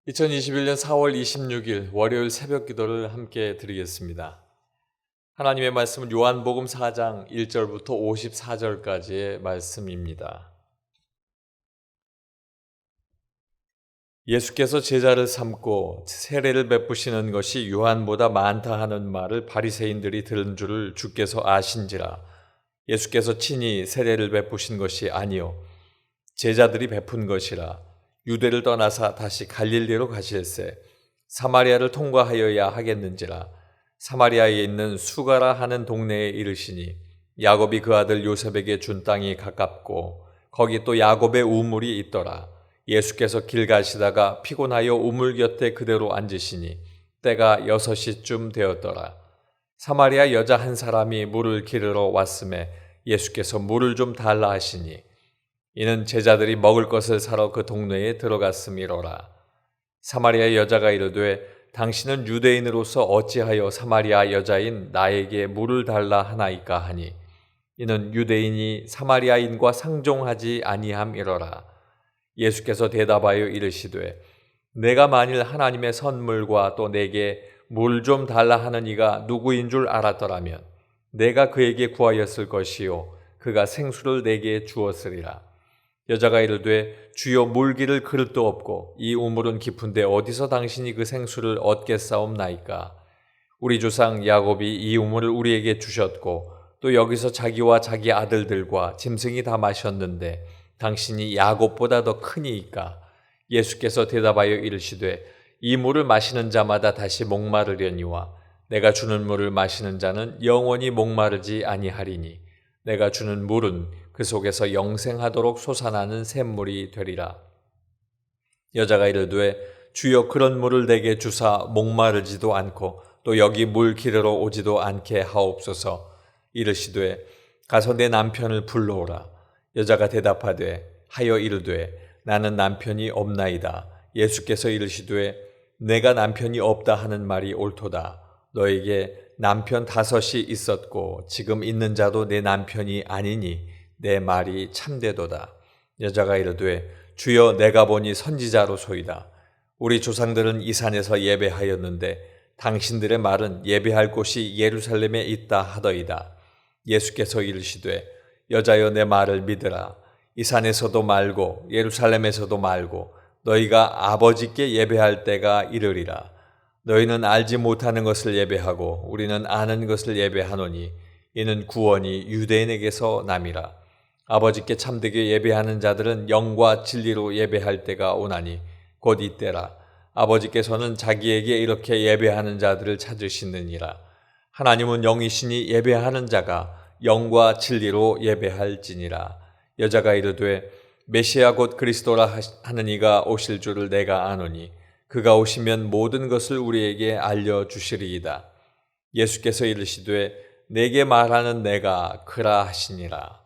2021년 4월 26일 월요일 새벽 기도를 함께 드리겠습니다. 하나님의 말씀은 요한복음 4장 1절부터 54절까지의 말씀입니다. 예수께서 제자를 삼고 세례를 베푸시는 것이 요한보다 많다 하는 말을 바리새인들이 들은 줄을 주께서 아신지라. 예수께서 친히 세례를 베푸신 것이 아니요 제자들이 베푼 것이라. 유대를 떠나사 다시 갈릴리로 가실새 사마리아를 통과하여야 하겠는지라. 사마리아에 있는 수가라 하는 동네에 이르시니 야곱이 그 아들 요셉에게 준 땅이 가깝고 거기 또 야곱의 우물이 있더라. 예수께서 길 가시다가 피곤하여 우물 곁에 그대로 앉으시니 때가 6시쯤 되었더라. 사마리아 여자 한 사람이 물을 기르러 왔음에 예수께서 물을 좀 달라 하시니 이는 제자들이 먹을 것을 사러 그 동네에 들어갔음이로라. 사마리아 여자가 이르되 당신은 유대인으로서 어찌하여 사마리아 여자인 나에게 물을 달라 하나이까 하니 이는 유대인이 사마리아인과 상종하지 아니함이로라. 예수께서 대답하여 이르시되 내가 만일 하나님의 선물과 또 내게 물 좀 달라 하는 이가 누구인 줄 알았더라면 내가 그에게 구하였을 것이요 그가 생수를 내게 주었으리라. 여자가 이르되 주여 물기를 그릇도 없고 이 우물은 깊은데 어디서 당신이 그 생수를 얻겠사옵나이까. 우리 조상 야곱이 이 우물을 우리에게 주셨고 또 여기서 자기와 자기 아들들과 짐승이 다 마셨는데 당신이 야곱보다 더 크니이까. 예수께서 대답하여 이르시되 이 물을 마시는 자마다 다시 목마르려니와 내가 주는 물을 마시는 자는 영원히 목마르지 아니하리니 내가 주는 물은 그 속에서 영생하도록 솟아나는 샘물이 되리라. 여자가 이르되 주여 그런 물을 내게 주사 목마르지도 않고 또 여기 물 기르러 오지도 않게 하옵소서. 이르시되 가서 내 남편을 불러오라. 여자가 대답하되 하여 이르되 나는 남편이 없나이다. 예수께서 이르시되 내가 남편이 없다 하는 말이 옳도다. 너에게 남편 5이 있었고 지금 있는 자도 내 남편이 아니니 내 말이 참되도다. 여자가 이르되 주여 내가 보니 선지자로소이다. 우리 조상들은 이 산에서 예배하였는데 당신들의 말은 예배할 곳이 예루살렘에 있다 하더이다. 예수께서 이르시되 여자여 내 말을 믿으라. 이 산에서도 말고 예루살렘에서도 말고 너희가 아버지께 예배할 때가 이르리라. 너희는 알지 못하는 것을 예배하고 우리는 아는 것을 예배하노니 이는 구원이 유대인에게서 남이라. 아버지께 참되게 예배하는 자들은 영과 진리로 예배할 때가 오나니 곧 이때라. 아버지께서는 자기에게 이렇게 예배하는 자들을 찾으시느니라. 하나님은 영이시니 예배하는 자가 영과 진리로 예배할지니라. 여자가 이르되 메시아 곧 그리스도라 하는 이가 오실 줄을 내가 아노니 그가 오시면 모든 것을 우리에게 알려주시리이다. 예수께서 이르시되 내게 말하는 내가 그라 하시니라.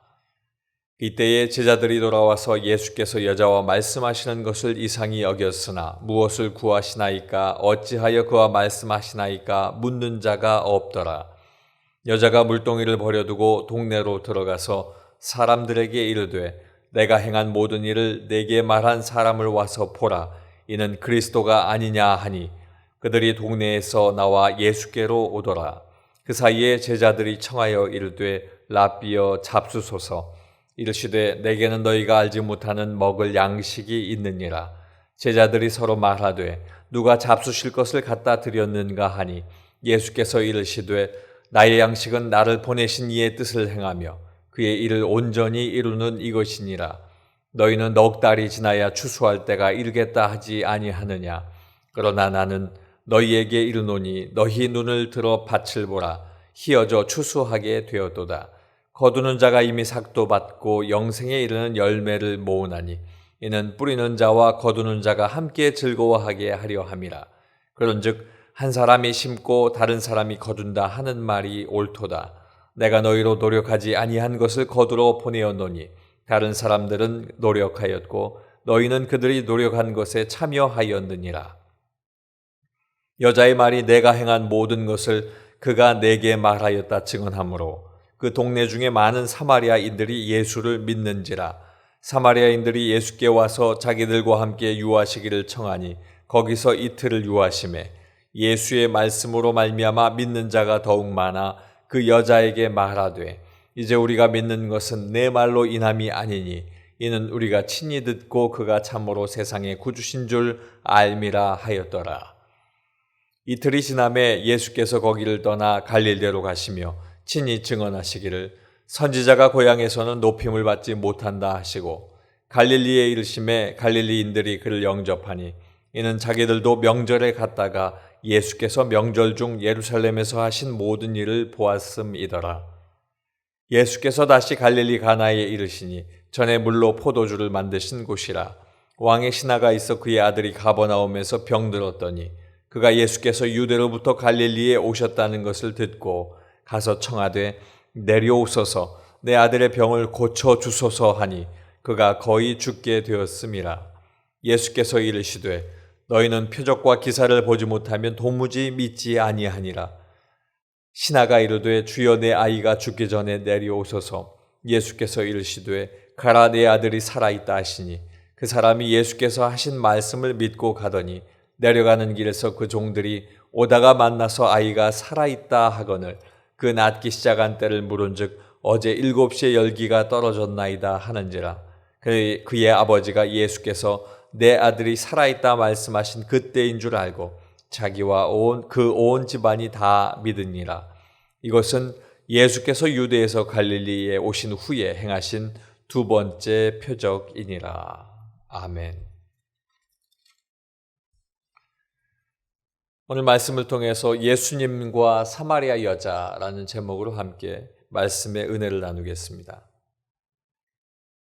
이때에 제자들이 돌아와서 예수께서 여자와 말씀하시는 것을 이상히 여겼으나 무엇을 구하시나이까 어찌하여 그와 말씀하시나이까 묻는 자가 없더라. 여자가 물동이를 버려두고 동네로 들어가서 사람들에게 이르되 내가 행한 모든 일을 내게 말한 사람을 와서 보라. 이는 그리스도가 아니냐 하니 그들이 동네에서 나와 예수께로 오더라. 그 사이에 제자들이 청하여 이르되 랍비여 잡수소서. 이르시되 내게는 너희가 알지 못하는 먹을 양식이 있느니라. 제자들이 서로 말하되 누가 잡수실 것을 갖다 드렸는가 하니 예수께서 이르시되 나의 양식은 나를 보내신 이의 뜻을 행하며 그의 일을 온전히 이루는 이것이니라. 너희는 넉 달이 지나야 추수할 때가 이르겠다 하지 아니하느냐. 그러나 나는 너희에게 이르노니 너희 눈을 들어 밭을 보라. 희어져 추수하게 되었도다. 거두는 자가 이미 삭도 받고 영생에 이르는 열매를 모으나니 이는 뿌리는 자와 거두는 자가 함께 즐거워하게 하려 함이라. 그런즉 한 사람이 심고 다른 사람이 거둔다 하는 말이 옳도다. 내가 너희로 노력하지 아니한 것을 거두러 보내었노니 다른 사람들은 노력하였고 너희는 그들이 노력한 것에 참여하였느니라. 여자의 말이 내가 행한 모든 것을 그가 내게 말하였다 증언하므로 그 동네 중에 많은 사마리아인들이 예수를 믿는지라. 사마리아인들이 예수께 와서 자기들과 함께 유하시기를 청하니 거기서 이틀을 유하심에 예수의 말씀으로 말미암아 믿는 자가 더욱 많아 그 여자에게 말하되 이제 우리가 믿는 것은 내 말로 인함이 아니니 이는 우리가 친히 듣고 그가 참으로 세상의 구주신 줄 알미라 하였더라. 이틀이 지남에 예수께서 거기를 떠나 갈릴리로 가시며 친히 증언하시기를 선지자가 고향에서는 높임을 받지 못한다 하시고 갈릴리에 이르심에 갈릴리인들이 그를 영접하니 이는 자기들도 명절에 갔다가 예수께서 명절 중 예루살렘에서 하신 모든 일을 보았음이더라. 예수께서 다시 갈릴리 가나에 이르시니 전에 물로 포도주를 만드신 곳이라. 왕의 신하가 있어 그의 아들이 가버나움에서 병들었더니 그가 예수께서 유대로부터 갈릴리에 오셨다는 것을 듣고 가서 청하되 내려오소서 내 아들의 병을 고쳐주소서 하니 그가 거의 죽게 되었음이라. 예수께서 이르시되 너희는 표적과 기사를 보지 못하면 도무지 믿지 아니하니라. 신하가 이르되 주여 내 아이가 죽기 전에 내려오소서. 예수께서 이르시되 가라 내 아들이 살아있다 하시니 그 사람이 예수께서 하신 말씀을 믿고 가더니 내려가는 길에서 그 종들이 오다가 만나서 아이가 살아있다 하거늘 그 낫기 시작한 때를 물은즉 어제 7시에 열기가 떨어졌나이다 하는지라. 그의 아버지가 예수께서 내 아들이 살아있다 말씀하신 그때인 줄 알고 자기와 온 집안이 다 믿으니라. 이것은 예수께서 유대에서 갈릴리에 오신 후에 행하신 두 번째 표적이니라. 아멘. 오늘 말씀을 통해서 예수님과 사마리아 여자라는 제목으로 함께 말씀의 은혜를 나누겠습니다.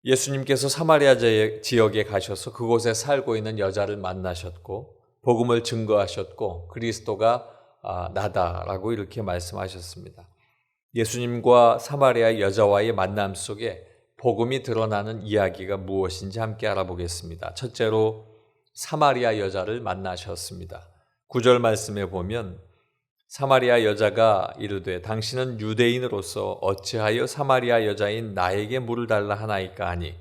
예수님께서 사마리아 지역에 가셔서 그곳에 살고 있는 여자를 만나셨고 복음을 증거하셨고 그리스도가 나다라고 이렇게 말씀하셨습니다. 예수님과 사마리아 여자와의 만남 속에 복음이 드러나는 이야기가 무엇인지 함께 알아보겠습니다. 첫째로 사마리아 여자를 만나셨습니다. 9절 말씀에 보면 사마리아 여자가 이르되 당신은 유대인으로서 어찌하여 사마리아 여자인 나에게 물을 달라 하나이까 하니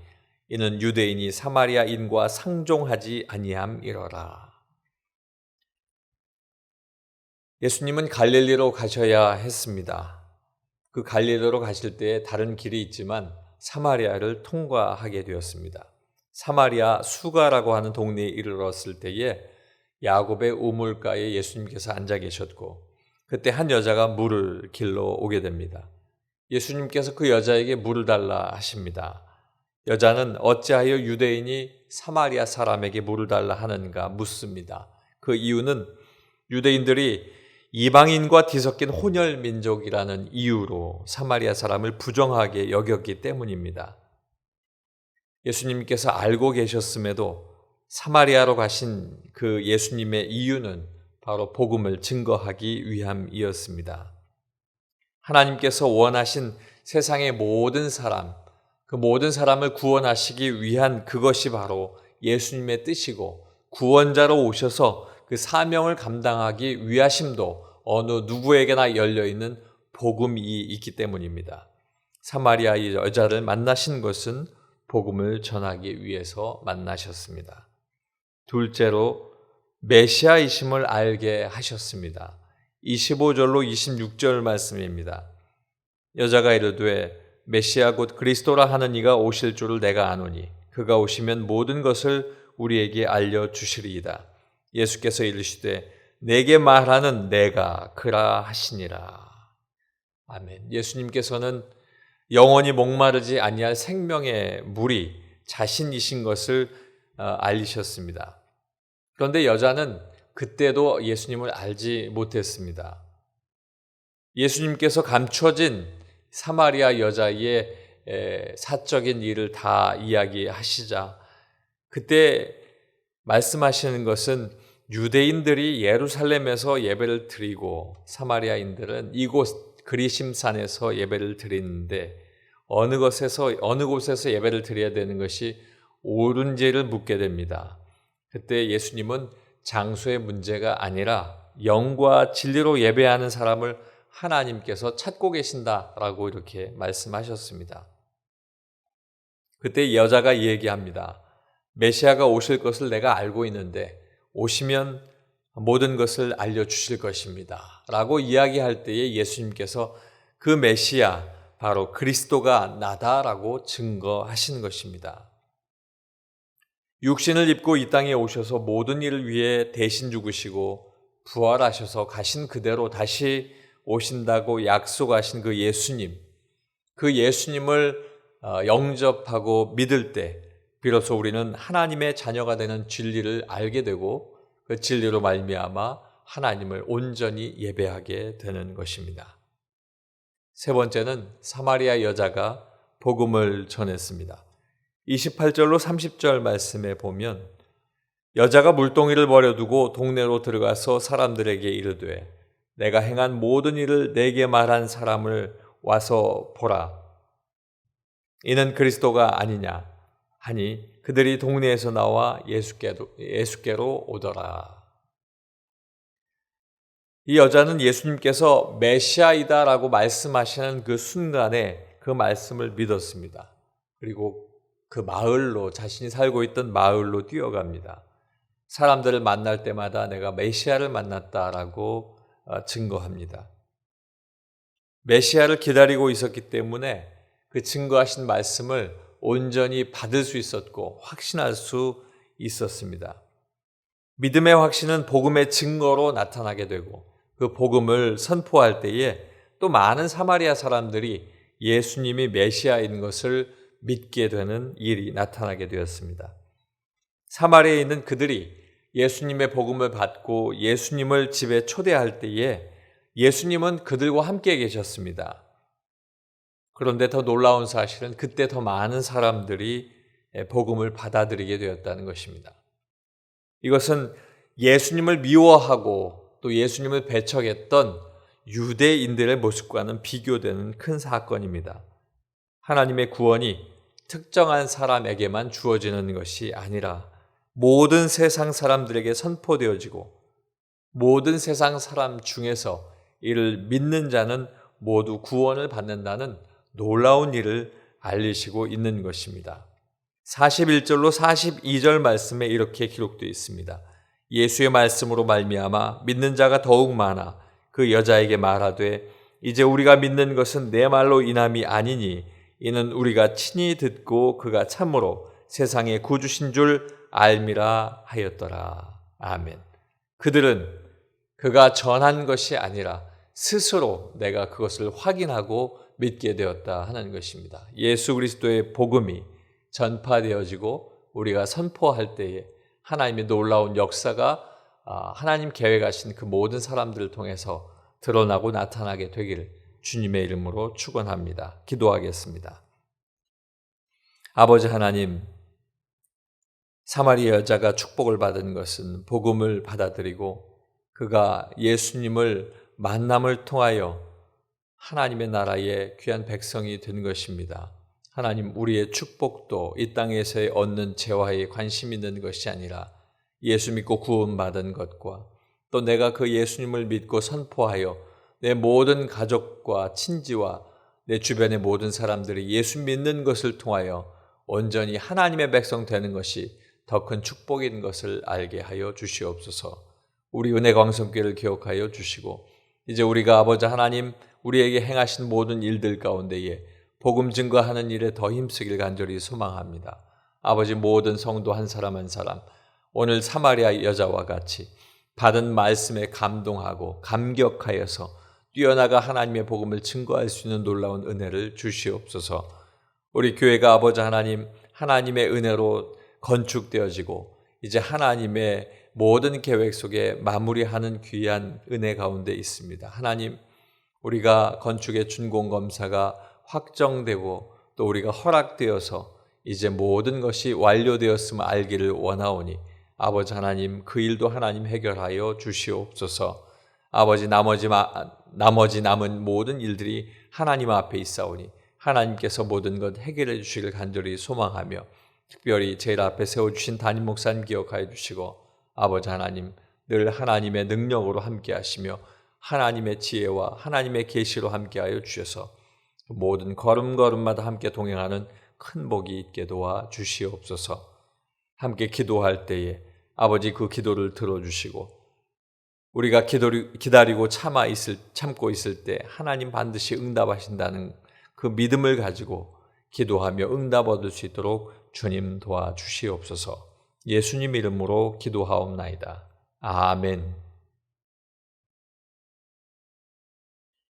이는 유대인이 사마리아인과 상종하지 아니함이로라. 예수님은 갈릴리로 가셔야 했습니다. 그 갈릴리로 가실 때에 다른 길이 있지만 사마리아를 통과하게 되었습니다. 사마리아 수가라고 하는 동네에 이르렀을 때에 야곱의 우물가에 예수님께서 앉아 계셨고 그때 한 여자가 물을 길러 오게 됩니다. 예수님께서 그 여자에게 물을 달라 하십니다. 여자는 어찌하여 유대인이 사마리아 사람에게 물을 달라 하는가 묻습니다. 그 이유는 유대인들이 이방인과 뒤섞인 혼혈 민족이라는 이유로 사마리아 사람을 부정하게 여겼기 때문입니다. 예수님께서 알고 계셨음에도 사마리아로 가신 그 예수님의 이유는 바로 복음을 증거하기 위함이었습니다. 하나님께서 원하신 세상의 모든 사람, 그 모든 사람을 구원하시기 위한 그것이 바로 예수님의 뜻이고 구원자로 오셔서 그 사명을 감당하기 위하심도 어느 누구에게나 열려있는 복음이 있기 때문입니다. 사마리아 여자를 만나신 것은 복음을 전하기 위해서 만나셨습니다. 둘째로 메시아이심을 알게 하셨습니다. 25절로 26절 말씀입니다. 여자가 이르되 메시아 곧 그리스도라 하는 이가 오실 줄을 내가 아노니 그가 오시면 모든 것을 우리에게 알려주시리이다. 예수께서 이르시되 내게 말하는 내가 그라 하시니라. 아멘. 예수님께서는 영원히 목마르지 아니할 생명의 물이 자신이신 것을 알리셨습니다. 그런데 여자는 그때도 예수님을 알지 못했습니다. 예수님께서 감춰진 사마리아 여자의 사적인 일을 다 이야기하시자 그때 말씀하시는 것은 유대인들이 예루살렘에서 예배를 드리고 사마리아인들은 이곳 그리심산에서 예배를 드리는데 어느 곳에서 예배를 드려야 되는 것이 옳은지를 묻게 됩니다. 그때 예수님은 장소의 문제가 아니라 영과 진리로 예배하는 사람을 하나님께서 찾고 계신다라고 이렇게 말씀하셨습니다. 그때 여자가 얘기합니다. 메시아가 오실 것을 내가 알고 있는데 오시면 모든 것을 알려주실 것입니다. 라고 이야기할 때에 예수님께서 그 메시아, 바로 그리스도가 나다라고 증거하신 것입니다. 육신을 입고 이 땅에 오셔서 모든 일을 위해 대신 죽으시고 부활하셔서 가신 그대로 다시 오신다고 약속하신 그 예수님, 그 예수님을 영접하고 믿을 때 비로소 우리는 하나님의 자녀가 되는 진리를 알게 되고 그 진리로 말미암아 하나님을 온전히 예배하게 되는 것입니다. 세 번째는 사마리아 여자가 복음을 전했습니다. 28절로 30절 말씀에 보면 여자가 물동이를 버려두고 동네로 들어가서 사람들에게 이르되 내가 행한 모든 일을 내게 말한 사람을 와서 보라. 이는 그리스도가 아니냐 하니 그들이 동네에서 나와 예수께로 오더라. 이 여자는 예수님께서 메시아이다라고 말씀하시는 그 순간에 그 말씀을 믿었습니다. 그리고 그 마을로, 자신이 살고 있던 마을로 뛰어갑니다. 사람들을 만날 때마다 내가 메시아를 만났다라고 증거합니다. 메시아를 기다리고 있었기 때문에 그 증거하신 말씀을 온전히 받을 수 있었고 확신할 수 있었습니다. 믿음의 확신은 복음의 증거로 나타나게 되고 그 복음을 선포할 때에 또 많은 사마리아 사람들이 예수님이 메시아인 것을 믿게 되는 일이 나타나게 되었습니다. 사마리아에 있는 그들이 예수님의 복음을 받고 예수님을 집에 초대할 때에 예수님은 그들과 함께 계셨습니다. 그런데 더 놀라운 사실은 그때 더 많은 사람들이 복음을 받아들이게 되었다는 것입니다. 이것은 예수님을 미워하고 또 예수님을 배척했던 유대인들의 모습과는 비교되는 큰 사건입니다. 하나님의 구원이 특정한 사람에게만 주어지는 것이 아니라 모든 세상 사람들에게 선포되어지고 모든 세상 사람 중에서 이를 믿는 자는 모두 구원을 받는다는 놀라운 일을 알리시고 있는 것입니다. 41절로 42절 말씀에 이렇게 기록되어 있습니다. 예수의 말씀으로 말미암아 믿는 자가 더욱 많아 그 여자에게 말하되 이제 우리가 믿는 것은 내 말로 인함이 아니니 이는 우리가 친히 듣고 그가 참으로 세상의 구주신 줄 알미라 하였더라. 아멘. 그들은 그가 전한 것이 아니라 스스로 내가 그것을 확인하고 믿게 되었다 하는 것입니다. 예수 그리스도의 복음이 전파되어지고 우리가 선포할 때에 하나님의 놀라운 역사가 하나님 계획하신 그 모든 사람들을 통해서 드러나고 나타나게 되기를 주님의 이름으로 축원합니다. 기도하겠습니다. 아버지 하나님, 사마리아 여자가 축복을 받은 것은 복음을 받아들이고 그가 예수님을 만남을 통하여 하나님의 나라의 귀한 백성이 된 것입니다. 하나님, 우리의 축복도 이 땅에서의 얻는 재화에 관심 있는 것이 아니라 예수 믿고 구원받은 것과 또 내가 그 예수님을 믿고 선포하여 내 모든 가족과 친지와 내 주변의 모든 사람들이 예수 믿는 것을 통하여 온전히 하나님의 백성 되는 것이 더 큰 축복인 것을 알게 하여 주시옵소서. 우리 은혜 광성교회를 기억하여 주시고 이제 우리가 아버지 하나님 우리에게 행하신 모든 일들 가운데에 복음 증거하는 일에 더 힘쓰길 간절히 소망합니다. 아버지 모든 성도 한 사람 한 사람 오늘 사마리아 여자와 같이 받은 말씀에 감동하고 감격하여서 뛰어나가 하나님의 복음을 증거할 수 있는 놀라운 은혜를 주시옵소서. 우리 교회가 아버지 하나님 하나님의 은혜로 건축되어지고 이제 하나님의 모든 계획 속에 마무리하는 귀한 은혜 가운데 있습니다. 하나님, 우리가 건축의 준공검사가 확정되고 또 우리가 허락되어서 이제 모든 것이 완료되었음을 알기를 원하오니 아버지 하나님 그 일도 하나님 해결하여 주시옵소서. 아버지 나머지 남은 모든 일들이 하나님 앞에 있사오니 하나님께서 모든 것 해결해 주시길 간절히 소망하며 특별히 제일 앞에 세워주신 담임 목사님 기억하여 주시고 아버지 하나님 늘 하나님의 능력으로 함께 하시며 하나님의 지혜와 하나님의 계시로 함께하여 주셔서 모든 걸음걸음마다 함께 동행하는 큰 복이 있게 도와 주시옵소서. 함께 기도할 때에 아버지 그 기도를 들어주시고 우리가 기다리고 참고 있을 때 하나님 반드시 응답하신다는 그 믿음을 가지고 기도하며 응답 얻을 수 있도록 주님 도와주시옵소서. 예수님 이름으로 기도하옵나이다. 아멘.